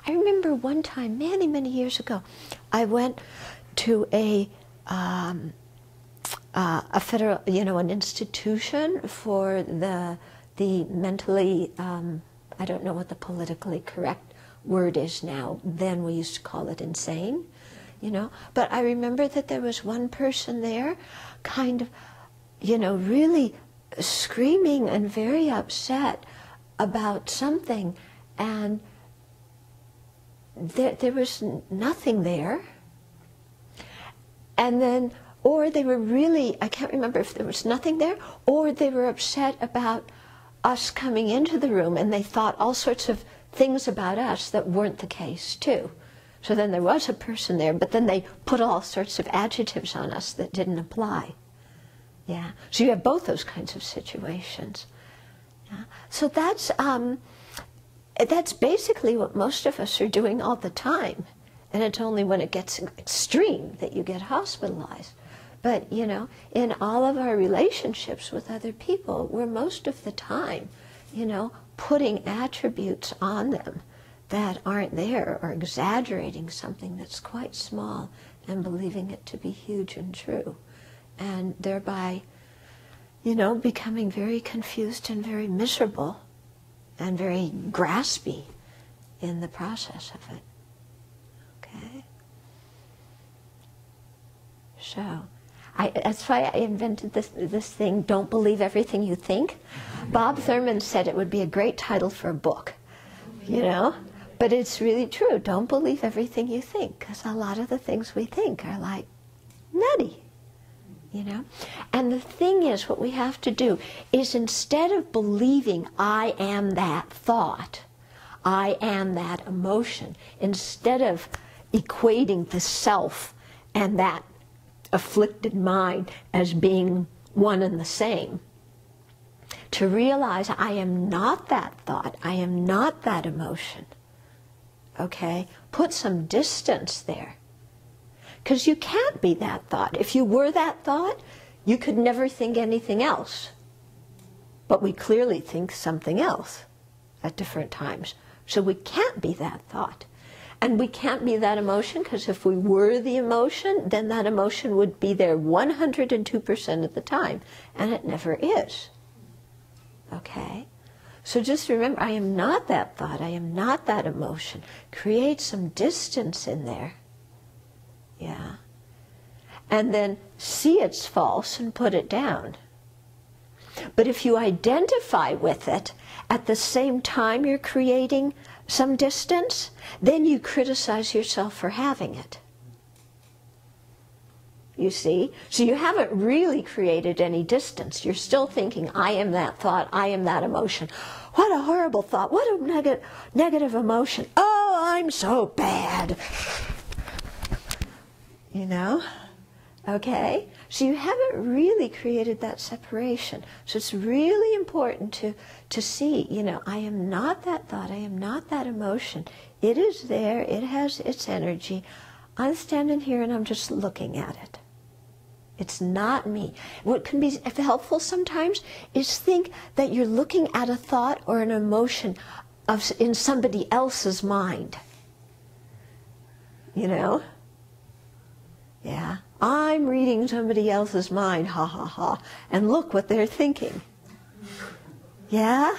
I remember one time, many, many years ago, I went to a federal, an institution for the mentally, I don't know what the politically correct word is now. Then we used to call it insane, But I remember that there was one person there, kind of, really screaming and very upset about something, and there was nothing there. And then, or they were really, I can't remember if there was nothing there, or they were upset about us coming into the room, and they thought all sorts of things about us that weren't the case too. So then there was a person there, but then they put all sorts of adjectives on us that didn't apply. Yeah. So you have both those kinds of situations. Yeah. So that's basically what most of us are doing all the time. And it's only when it gets extreme that you get hospitalized. But, in all of our relationships with other people, we're most of the time, putting attributes on them that aren't there, or exaggerating something that's quite small and believing it to be huge and true. And thereby, becoming very confused and very miserable and very graspy in the process of it. Okay? So, that's why I invented this thing, Don't Believe Everything You Think. Bob Thurman said it would be a great title for a book, But it's really true. Don't believe everything you think, because a lot of the things we think are like nutty, And the thing is, what we have to do is, instead of believing I am that thought, I am that emotion, instead of equating the self and that afflicted mind as being one and the same, to realize I am not that thought, I am not that emotion. Okay? Put some distance there. Because you can't be that thought. If you were that thought, you could never think anything else. But we clearly think something else at different times. So we can't be that thought. And we can't be that emotion, because if we were the emotion, then that emotion would be there 102% of the time. And it never is. Okay? So just remember, I am not that thought. I am not that emotion. Create some distance in there. Yeah. And then see it's false and put it down. But if you identify with it, at the same time you're creating some distance, then you criticize yourself for having it. You see? So you haven't really created any distance. You're still thinking, I am that thought, I am that emotion. What a horrible thought. What a negative emotion. Oh, I'm so bad. Okay? So you haven't really created that separation. So it's really important to see, I am not that thought, I am not that emotion. It is there, it has its energy. I'm standing here and I'm just looking at it. It's not me. What can be helpful sometimes is think that you're looking at a thought or an emotion in somebody else's mind. Yeah. I'm reading somebody else's mind, ha ha ha, and look what they're thinking. Yeah?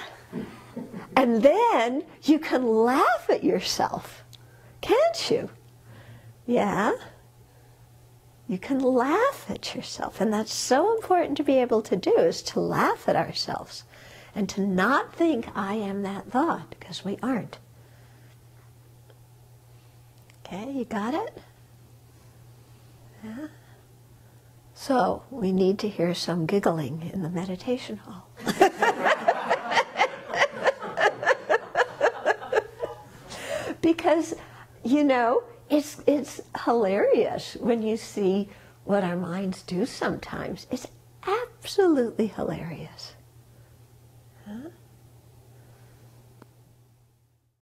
And then you can laugh at yourself, can't you? Yeah? You can laugh at yourself, and that's so important to be able to do, is to laugh at ourselves and to not think I am that thought, because we aren't. Okay, you got it? Yeah? So, we need to hear some giggling in the meditation hall. Because, it's hilarious when you see what our minds do sometimes. It's absolutely hilarious. Huh?